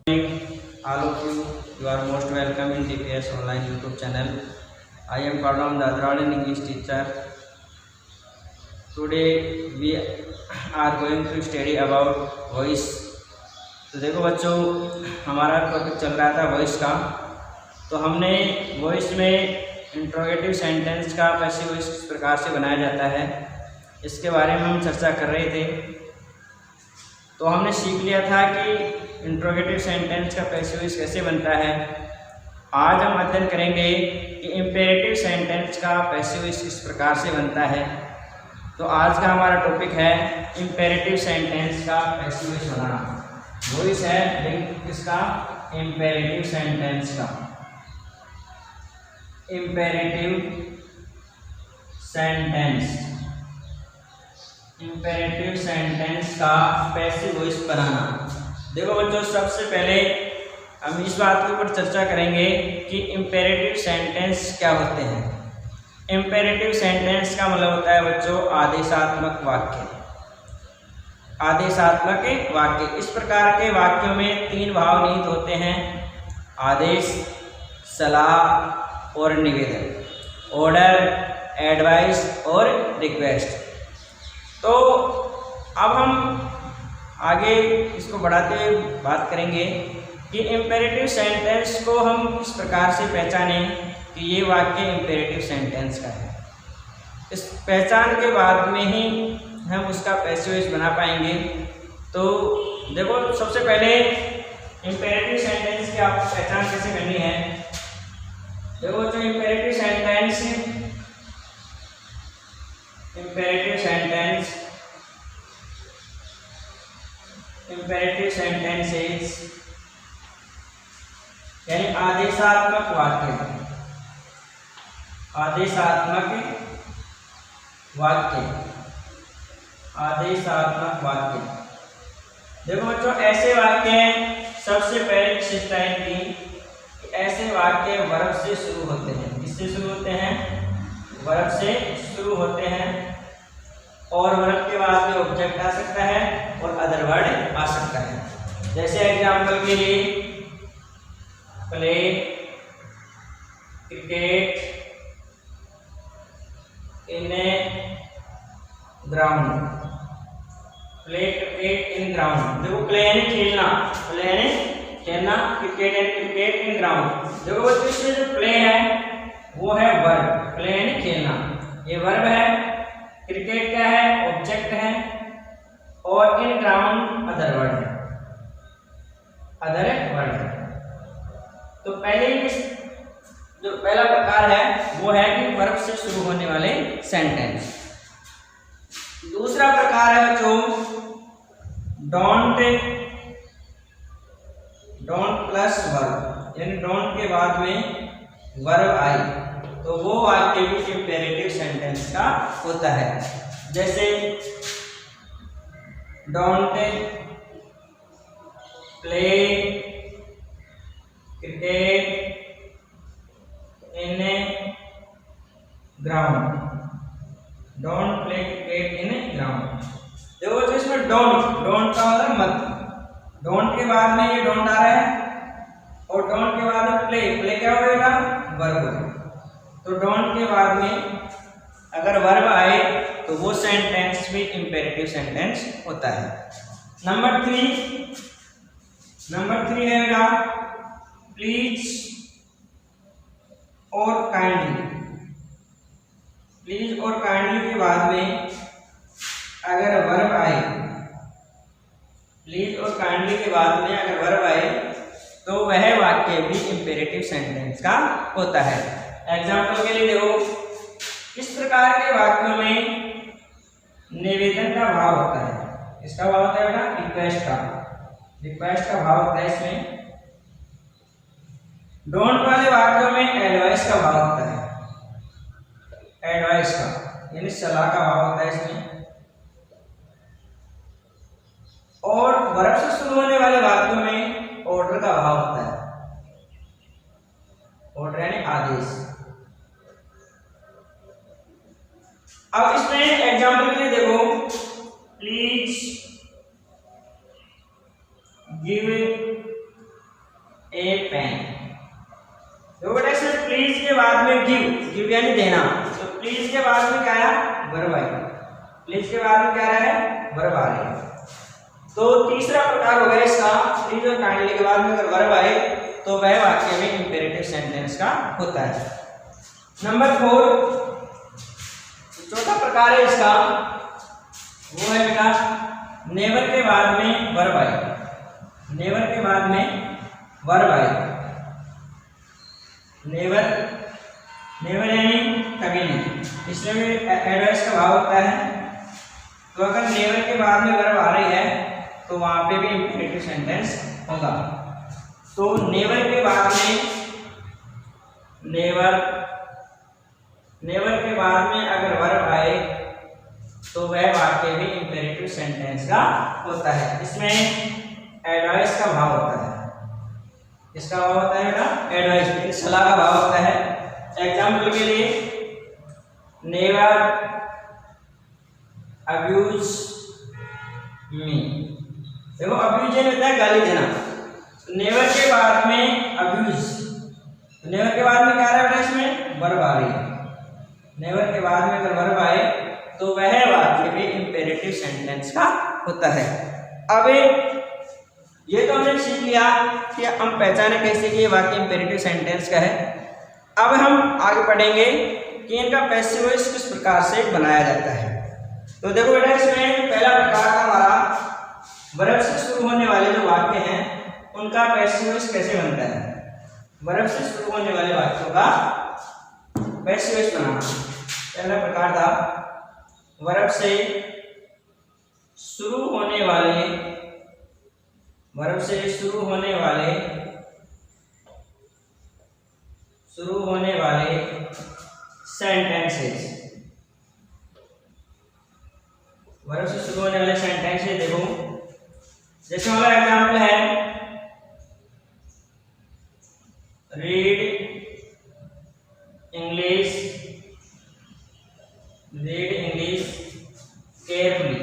All of you, you are most welcome in GPS online YouTube channel. I am Pranam Dadral, English teacher. Today we are going to study about voice. तो देखो बच्चों, हमारा topic चल रहा था voice का। तो हमने वॉइस में इंट्रोगेटिव सेंटेंस का पैसिव वॉइस किस प्रकार से बनाया जाता है इसके बारे में हम चर्चा कर रहे थे। तो हमने सीख लिया था कि इंट्रोगेटिव सेंटेंस का पैसिव वॉइस कैसे बनता है। आज हम अध्ययन करेंगे कि इम्पेरेटिव सेंटेंस का पैसिव वॉइस किस प्रकार से बनता है। तो आज का हमारा टॉपिक है इम्पेरेटिव सेंटेंस का पैसिव वॉइस बनाना। वॉइस है लिंक किसका? इम्पेरेटिव सेंटेंस का। इम्पेरेटिव सेंटेंस, इम्पेरेटिव सेंटेंस का पैसिव वॉइस बनाना। देखो बच्चों, सबसे पहले हम इस बात के ऊपर चर्चा करेंगे कि इम्पेरेटिव सेंटेंस क्या होते हैं। इम्पेरेटिव सेंटेंस का मतलब होता है बच्चों आदेशात्मक वाक्य। आदेशात्मक वाक्य, इस प्रकार के वाक्यों में तीन भाव निहित होते हैं: आदेश, सलाह और निवेदन। ऑर्डर, एडवाइस और रिक्वेस्ट। तो अब हम आगे इसको बढ़ाते हुए बात करेंगे कि इम्पेरेटिव सेंटेंस को हम किस प्रकार से पहचानें कि ये वाक्य इम्पेरेटिव सेंटेंस का है। इस पहचान के बाद में ही हम उसका पैसिव वॉइस बना पाएंगे। तो देखो, सबसे पहले इम्पेरेटिव सेंटेंस की आपको पहचान कैसे करनी है। देखो जो इम्पेरेटिव सेंटेंस यानी आदेशात्मक वाक्य। आदेशात्मक वाक्य, आदेशात्मक वाक्य। देखो बच्चों, ऐसे वाक्य सबसे पहले विशेषता है कि ऐसे वाक्य वर्ब से शुरू होते हैं। किससे शुरू होते हैं? वर्ब से शुरू होते हैं और वर्ब के बाद में ऑब्जेक्ट आ सकता है और अदर वर्ड आ सकता है। जैसे एग्जाम्पल के लिए play, cricket, in ground. Play cricket in ground. देखो, प्ले यानी खेलना, प्ले यानी खेलना, क्रिकेट यानी क्रिकेट इन ग्राउंड। देखो बच्चों, इसमें जो प्ले है वो है वर्ब। प्ले यानी खेलना, ये वर्ब है। क्रिकेट क्या है? ऑब्जेक्ट है। और इन ग्राउंड अदर वर्ड है, अदर वर्ड है। तो पहले जो पहला प्रकार है वो है कि वर्ब से शुरू होने वाले सेंटेंस। दूसरा प्रकार है बच्चों डोंट प्लस वर्ब, यानी डोंट के बाद में वर्ब आई तो वो वाक्य भी इम्पेरेटिव सेंटेंस का होता है। जैसे don't play cricket in ground. Don't play cricket in ground. देखो जो इसमें डोंट का मतलब मत। डोंट के बाद में ये डोंट आ रहा है और डोंट के बाद में प्ले क्या होगा? वर्ब। तो डोंट के बाद में अगर वर्ब आए तो वो सेंटेंस भी इम्पेरेटिव सेंटेंस होता है। नंबर थ्री है मेरा प्लीज और काइंडली। प्लीज और काइंडली के बाद में अगर वर्ब आए, प्लीज और काइंडली के बाद में अगर वर्ब आए तो वह वाक्य भी इम्पेरेटिव सेंटेंस का होता है। एग्जाम्पल के लिए देखो, इस प्रकार के वाक्यों में निवेदन का भाव होता है। इसका भाव होता है बेटा रिक्वेस्ट का भाव होता है इसमें। डोंट वाले वाक्यों में एडवाइस का भाव होता है। एडवाइस का यानी सलाह का भाव होता है इसमें। और वर्ब से शुरू होने वाले वाक्यों में ऑर्डर का भाव होता है। ऑर्डर यानी आदेश। अब इसमें एग्जाम्पल के लिए देखो, प्लीज गिव ए पेन। तो बेटा इसमें प्लीज के बाद में गिव यानी देना, तो प्लीज के बाद में क्या आया, वर्ब आई। प्लीज के बाद में क्या रहा है, वर्ब आ रही है। तो तीसरा प्रकार हो गया इसका, प्लीज और काइंडली के बाद में अगर वर्ब आए तो वह वाक्य में इंपेरेटिव सेंटेंस का होता है। नंबर 4, चौथा प्रकार है इसका, वो है बेटा नेवर के बाद में वर्ब आए। नेवर के बाद में वर्ब आए, नेवर यानी कभी नहीं, इसमें भी एडवाइस का भाव होता है। तो अगर नेवर के बाद में वर्ब आ रही है तो वहां पे भी इंपेरेटिव सेंटेंस होगा। तो नेवर के बाद में नेवर के बाद में अगर वर्ब आए तो वह वाक्य भी इंपेरेटिव सेंटेंस का होता है। इसमें एडवाइस का भाव होता है। इसका भाव होता है बेटा एडवाइस, सलाह का भाव होता है। एग्जाम्पल के लिए, नेवर अब्यूज मी। देखो अब्यूज यानी होता है गाली देना, नेवर के बाद में अब्यूज, नेवर के बाद में क्या आ रहा है, इसमें वर्ब आ रही है। नेवर के बाद में अगर वर्ब आए तो वह वाक्य भी इंपेरेटिव सेंटेंस का होता है। अब ये तो हमने सीख लिया कि हम पहचाने कैसे कि ये वाक्य इंपेरेटिव सेंटेंस का है। अब हम आगे पढ़ेंगे कि इनका पैसिव वॉइस किस प्रकार से बनाया जाता है। तो देखो बेटा इसमें पहला प्रकार हमारा वर्ब से शुरू होने वाले जो वाक्य हैं उनका पैसिव वॉइस कैसे बनता है। वर्ब से शुरू होने वाले वाक्यों का पैसिव वॉइस बनाना। पहला प्रकार था वर्ब से शुरू होने वाले सेंटेंसेस। वर्ब से शुरू होने वाले सेंटेंसेस देखो, जैसे हमारा एग्जाम्पल है read English carefully.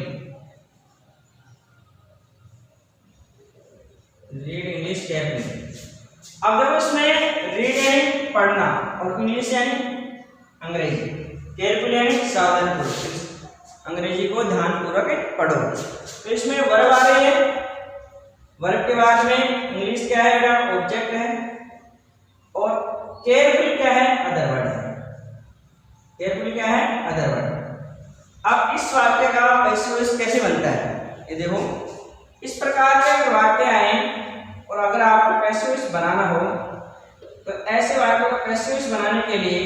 Read English carefully. अब देखो इसमें रीड यानी पढ़ना और इंग्लिश यानी अंग्रेजी, केयरफुल यानी सावधानीपूर्वक, अंग्रेजी को ध्यानपूर्वक पढ़ो। तो इसमें वर्ब आ रही है, वर्ब के बाद में इंग्लिश क्या है बेटा, ऑब्जेक्ट है, और केयरफुल क्या है, अदर वर्ड है। केयरफुल क्या है, अदर वर्ड। अब इस वाक्य का पैसिव वॉइस कैसे बनता है, ये देखो। इस प्रकार के अगर वाक्य आए और अगर आपको पैसिव वॉइस बनाना हो तो ऐसे वाक्यों का पैसिव वॉइस बनाने के लिए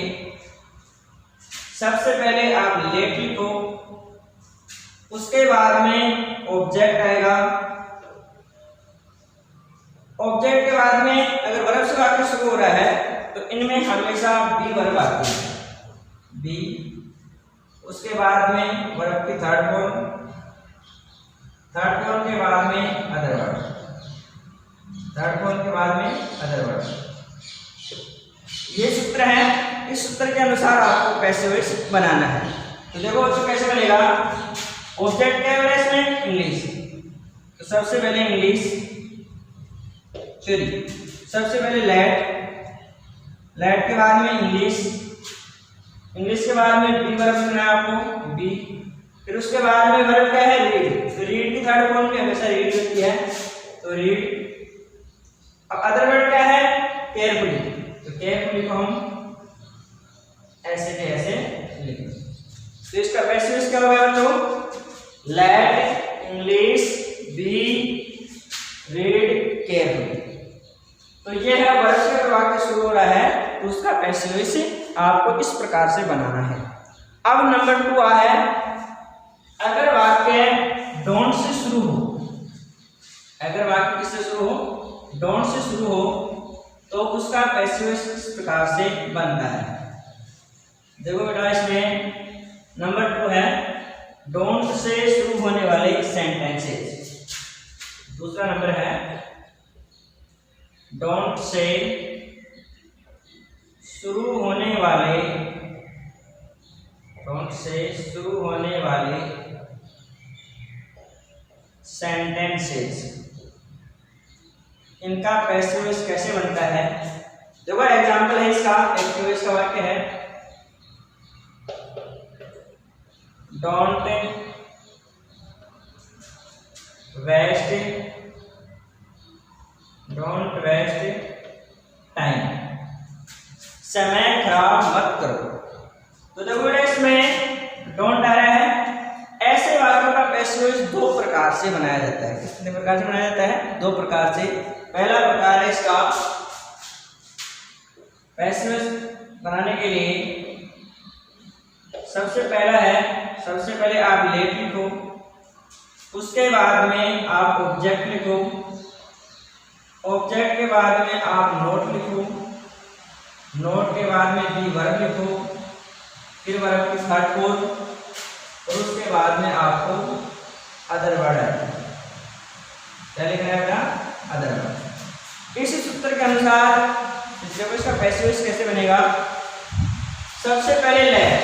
सबसे पहले आप लेट लिखो, उसके बाद में ऑब्जेक्ट आएगा, ऑब्जेक्ट के बाद में अगर वर्ब से वाक्य शुरू हो रहा है तो इनमें हमेशा बी वर्ब आती है, बी। उसके बाद में वर्ब की थर्ड फॉर्म के बाद में अदर वर्ड, थर्ड फॉर्म के बाद में अदर वर्ड। ये सूत्र है, इस सूत्र के अनुसार आपको पैसिव वॉइस बनाना है। तो देखो तो कैसे बनेगा, ऑब्जेक्ट क्या है इसमें, इंग्लिश। तो सबसे पहले इंग्लिश, सबसे पहले लेट के बाद में इंग्लिश के बाद में बी वर्ब सुना है आपको, बी। फिर उसके बाद में वर्ब क्या है, रीड। तो रीड की थर्ड फॉर्म में हमेशा रीड होती है, तो रीड। अब अदर वर्ड क्या है, केयरफुली। तो केयरफुली को हम ऐसे के ऐसे लिखेंगे। तो इसका पैसिव वॉइस क्या होगा बच्चों, let English be read carefully. तो ये है वर्ब से अगर वाक्य शुरू हो रहा है तो उसका पैसिव वॉइस आपको इस प्रकार से बनाना है। अब नंबर 2 है, अगर वाक्य डोंट से शुरू हो, अगर वाक्य किससे शुरू हो, डोंट से शुरू हो, तो उसका पैसिव वॉइस इस प्रकार से बनता है। देखो बेटा इसमें नंबर 2 है डोंट से शुरू होने वाले सेंटेंसेस। दूसरा नंबर है डोंट से शुरू होने वाले सेंटेंसेस। इनका पैसिव वॉइस कैसे बनता है। देखो एग्जांपल है इसका, एक्टिव वॉइस का वाक्य है डोंट वेस्ट टाइम, समय खराब मत करो। तो देखो इसमें डोंट आ रहा है। ऐसे वाक्यों का पैसिव वॉइस दो प्रकार से बनाया जाता है। कितने प्रकार से बनाया जाता है? दो प्रकार से। पहला प्रकार है इसका पैसिव वॉइस बनाने के लिए सबसे पहले आप लेट लिखो, उसके बाद में आप ऑब्जेक्ट लिखो, ऑब्जेक्ट के बाद में आप नोट लिखो, नोट के बाद में दी वर्ब लिखो, फिर वर्ब की थर्ड फॉर्म, और उसके बाद में आपको अदर वर्ड है। क्या लिखना है बेटा? Other word. इसी सूत्र के अनुसार जब इसका पैसिव वॉइस कैसे बनेगा, सबसे पहले लेट,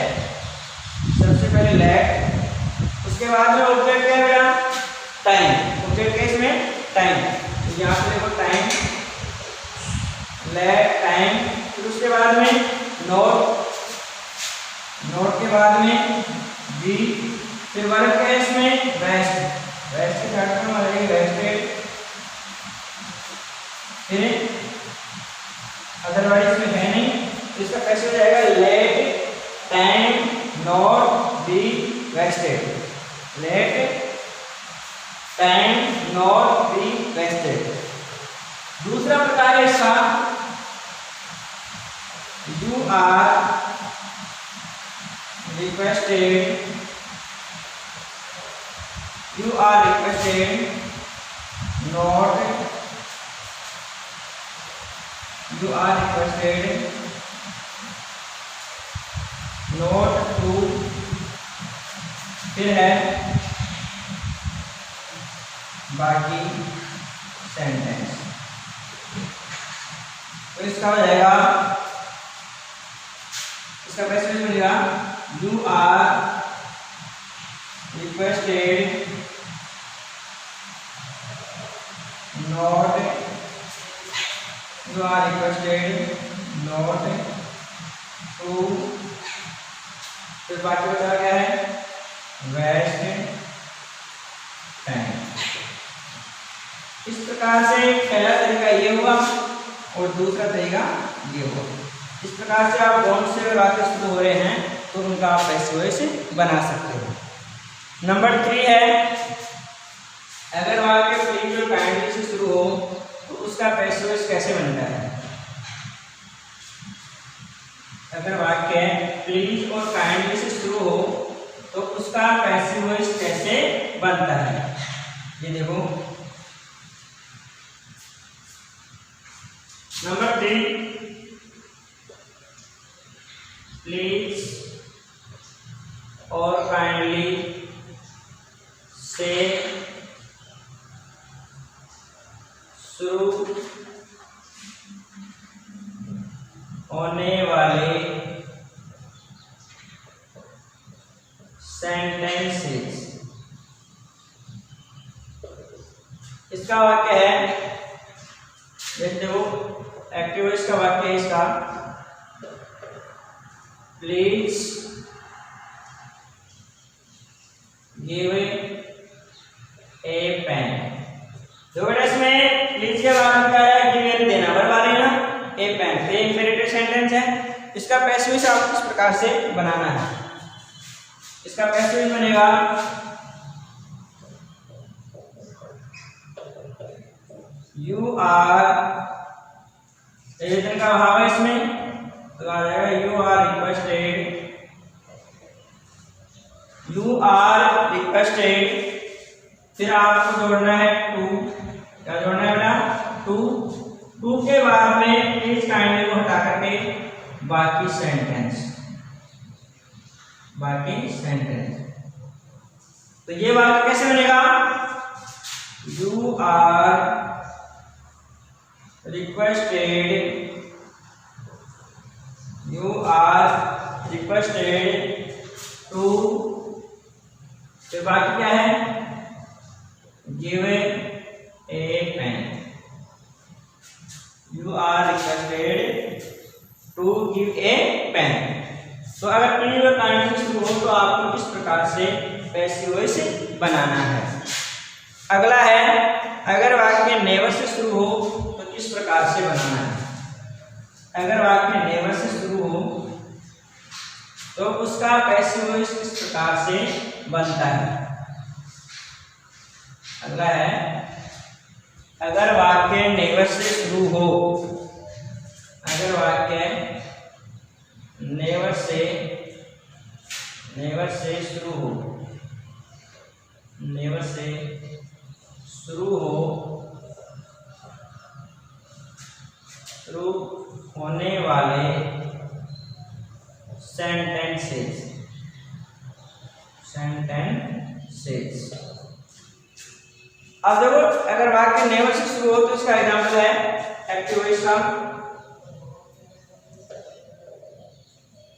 उसके बाद में ऑब्जेक्ट क्या है बेटा? टाइम। ऑब्जेक्ट है इसमें टाइम, तो यहाँ पे देखो टाइम, लेट टाइम, फिर उसके बाद में नोट, नोट के बाद में दी, फिर वर्ब क्या है इसमें? वेस्ट की थर्ड फॉर्म आ जाएगी वेस्टेड, फिर अदरवाइज इसमें है नहीं, तो इसका पैसिव हो जाएगा let time not be wasted, let time not be wasted. दूसरा प्रकार है इसका you are requested not to, फिर है बाकी सेंटेंस। तो इसका हो जाएगा, इसका पैसिव मिलेगा you are requested not to, फिर बाकी बचा क्या है? Waste time. इस प्रकार से पहला तरीका ये हुआ और दूसरा तरीका ये हुआ। इस प्रकार से आप कौन से वाक्य शुरू हो रहे हैं तो उनका आप पैसिव वॉइस बना सकते हो। नंबर 3 है, अगर वाक्य प्लीज और काइंडली से शुरू हो तो उसका पैसिव वॉइस कैसे बनता है। अगर वाक्य प्लीज और काइंडली से शुरू हो तो उसका पैसिव वॉइस कैसे बनता है। ये देखो नंबर 3, प्लीज और काइंडली से शुरू होने वाले सेंटेंसेस। इसका वाक्य है, देखते हो एक्टिव वॉइस का वाक्य है इसका प्लीज गिव ए पेन। जो बेटा इसमें प्लीज के बाद में क्या है, गिव देना वर्ब आ रही है ना, ए पेन, तो इंपेरेटिव सेंटेंस है। इसका पैसिव वॉइस आपको किस प्रकार से बनाना है। इसका पैसिव वॉइस बनेगा यू आर, का भाव है इसमें तो आ जाएगा यू आर रिक्वेस्टेड, फिर आपको जोड़ना है टू। क्या जोड़ना है बेटा? टू के बाद में प्लीज काइंडली को हटा करके बाकी सेंटेंस। तो ये वाक्य कैसे बनेगा? यू आर रिक्वेस्टेड टू, फिर बाकी क्या है? Give a pen. You are requested to give a pen. तो अगर प्लूरल काउंटिंग शुरू हो तो आपको किस प्रकार से पैसिव वॉइस बनाना है। अगला है, अगर वाक्य नेवर से शुरू हो तो किस प्रकार से बनाना है। अगर वाक्य नेवर से शुरू हो तो उसका पैसिव वॉइस किस प्रकार से बनता है। अगला है, अगर वाक्य नेवर से शुरू हो, अगर वाक्य नेवर से शुरू हो, नेवर से शुरू होने वाले सेंटेंसेस अब देखो, अगर वाक्य नेवर से शुरू हो तो इसका एग्जाम्पल है एक्टिव वॉइस का,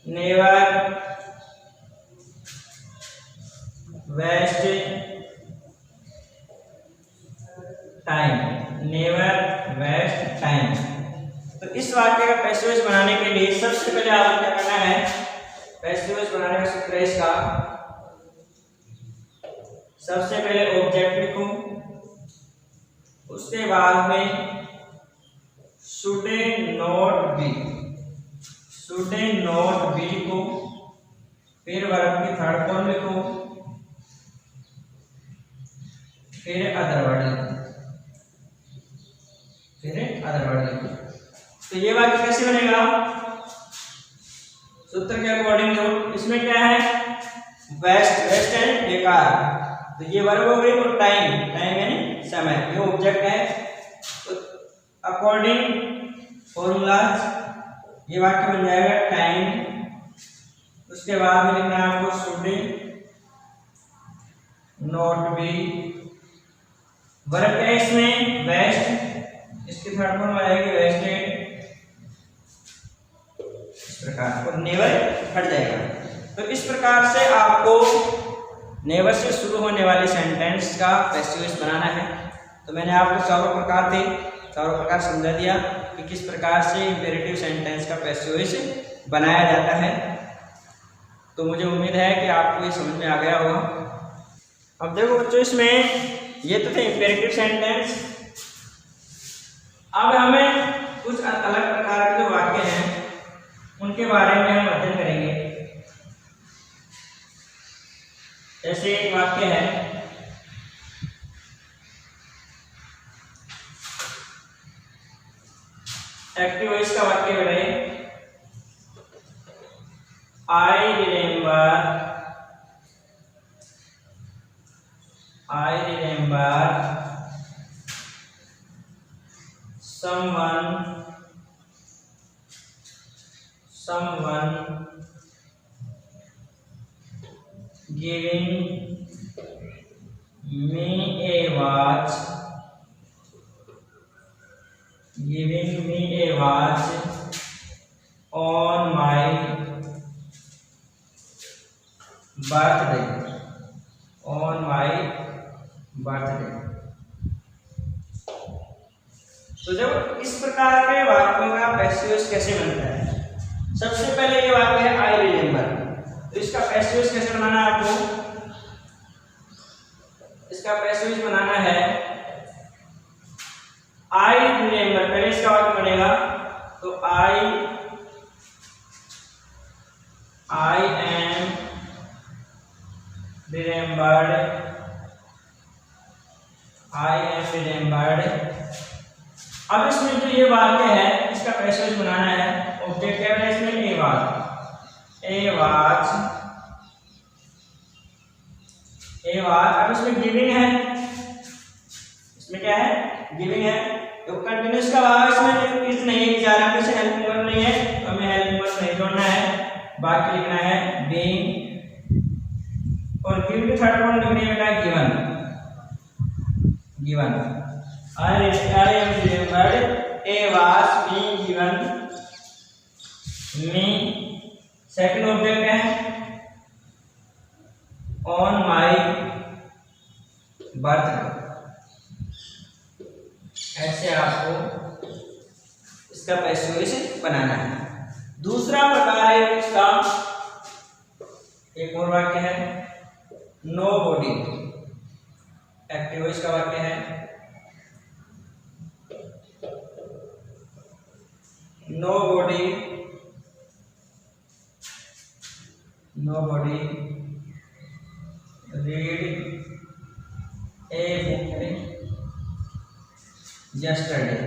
never waste time, never waste time. तो इस वाक्य का पैसिव वॉइस बनाने के लिए सबसे पहले आपको क्या करना है, पैसिव वॉइस बनाने का सूत्र है इसका, सबसे पहले ऑब्जेक्ट लिखो, उसके बाद में शुड नॉट बी लिखो, फिर वर्ब की थर्ड फॉर्म लिखो, फिर अदर वर्ड लिखो, तो ये वाक्य कैसे बनेगा, सूत्र के अकॉर्डिंग। तो इसमें क्या है, वेस्ट है बेकार, तो ये वर्ब हो गई, और टाइम यानी समय, ये ऑब्जेक्ट है। तो अकॉर्डिंग फॉर्मूलाज ये वाक्य बन जाएगा टाइम, उसके बाद में लिखना है आपको शुड नॉट बी, वर्ब है इसमें वेस्ट, इसकी थर्ड फॉर्म आएगी वेस्टेड, इस प्रकार, और नेवर हट जाएगा। तो इस प्रकार से आपको नेवर से शुरू होने वाले सेंटेंस का पैसिव वॉइस बनाना है। तो मैंने आपको चारों प्रकार समझा दिया कि किस प्रकार से इंपेरेटिव सेंटेंस का पैसिव वॉइस बनाया जाता है। तो मुझे उम्मीद है कि आपको ये समझ में आ गया होगा। अब देखो बच्चों, इसमें ये तो थे इंपेरेटिव सेंटेंस। अब हमें कुछ अलग प्रकार के जो वाक्य हैं उनके बारे में हम अध्ययन करेंगे। जैसे एक वाक्य है, एक्टिव वॉइस का वाक्य है, I remember someone giving me a watch on my birthday, तो जब इस प्रकार के वाक्यों का पैसिव वॉइस कैसे बनता है, सबसे पहले ये वाक्य है आई रिमेम्बर, तो इसका पैसिव वॉइस कैसे बनाना है आपको, इसका पैसिव वॉइस बनाना है आई रिमेम्बर, पहले इसका वाक्य बनेगा, तो आई एम रिमेम्बर्ड, अब इसमें जो ये वाक्य है इसका पैसिव वॉइस बनाना है, ऑब्जेक्ट क्या है इसमें, ए वाच, अब इसमें गिविंग है, इसमें क्या है, गिविंग है, तो कंटिन्यूस का भाव इसमें इज नहीं है, जा रहा है, हेल्पिंग वर्ब नहीं है, तो हमें हेल्पिंग वर्ब नहीं जोड़ना है, बाकी लिखना है बीइंग, और गिव की थर्ड फॉर्म लिखनी है given. I am remembered a was being given me, second object है on my birthday। ऐसे आपको इसका पैसिव वॉइस बनाना है। दूसरा प्रकार है इसका, एक और वाक्य है नो बॉडी, एक्टिव वॉइस का वाक्य है nobody read a book yesterday।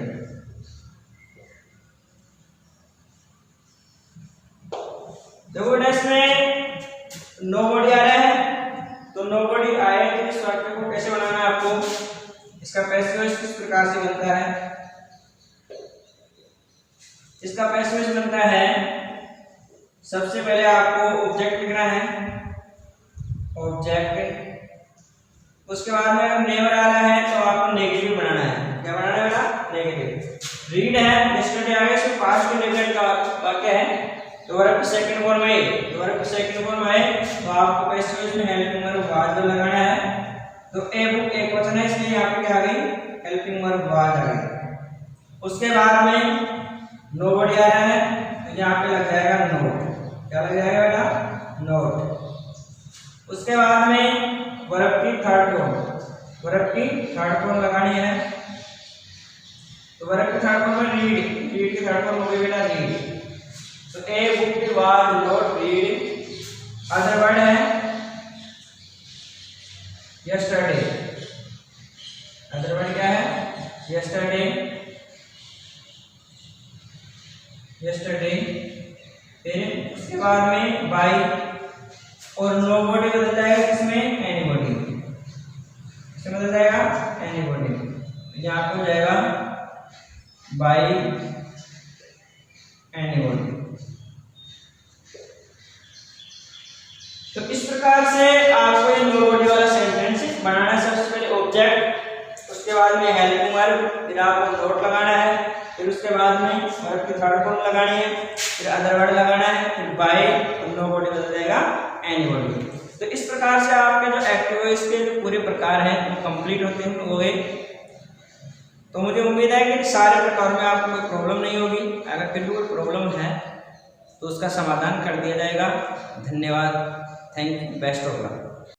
देखो बेटा इसमें नोबॉडी आ रहा है, तो नोबॉडी आए तो इस वाक्य को कैसे बनाना है आपको, इसका पैसिव वॉइस किस प्रकार से बनता है। इसका पैसिव वॉइस बनता है, सबसे पहले आपको ऑब्जेक्ट लिखना है, ऑब्जेक्ट, उसके बाद में अगर नेवर आ रहा है तो आपको नेगेटिव बनाना है। क्या बनाना है बेटा, नेगेटिव। रीड है, यस्टरडे आ गया, सिर्फ पास्ट इंडेफिनिट का वाक्य है, तो वर्ब सेकंड फॉर्म में, तो वर्ब सेकंड फॉर्म में तो आपको पैसिव वॉइस में हेल्पिंग वर्ब वाज लगाना है। तो ए बुक एक वचन है, इसलिए यहाँ पे क्या आ गई, हेल्पिंग वर्ब वाज आ गई। उसके बाद में नोबॉडी आ रहा है, तो यहाँ पे लग जाएगा नोट। क्या लग जाएगा बेटा, नोट। उसके बाद में वर्ब की थर्ड फॉर्म लगानी है, तो वर्ब की थर्ड फॉर्म में रीड की थर्ड फॉर्म हो गई बेटा रीड। तो a book was not read, other word है यस्टरडे, अदर वर्ड क्या है, यस्टरडे। फिर उसके बाद में बाय और नोबॉडी बदल जाएगा किसमें, एनीबॉडी, इसमें बदल जाएगा एनीबॉडी। यहाँ पे हो जाएगा बाय एनीबॉडी। तो इस प्रकार से आपको ये नोबॉडी वाला सेंटेंस बनाना है। सबसे पहले ऑब्जेक्ट, उसके बाद में हेल्पिंग वर्ब, फिर आपको नोट लगाना है, फिर उसके बाद में वर्ब की थर्ड फॉर्म लगानी है, फिर अदर वर्ड लगाना है, फिर बाय और नोबॉडी बदल जाएगा एनीबॉडी। तो इस प्रकार से आपके जो एक्टिव वॉइस के जो पूरे प्रकार हैं वो कंप्लीट होते हो गए। तो मुझे उम्मीद है कि सारे प्रकार में आपको कोई प्रॉब्लम नहीं होगी। अगर फिर भी कोई प्रॉब्लम है तो उसका समाधान कर दिया जाएगा। धन्यवाद, thank you, best of luck.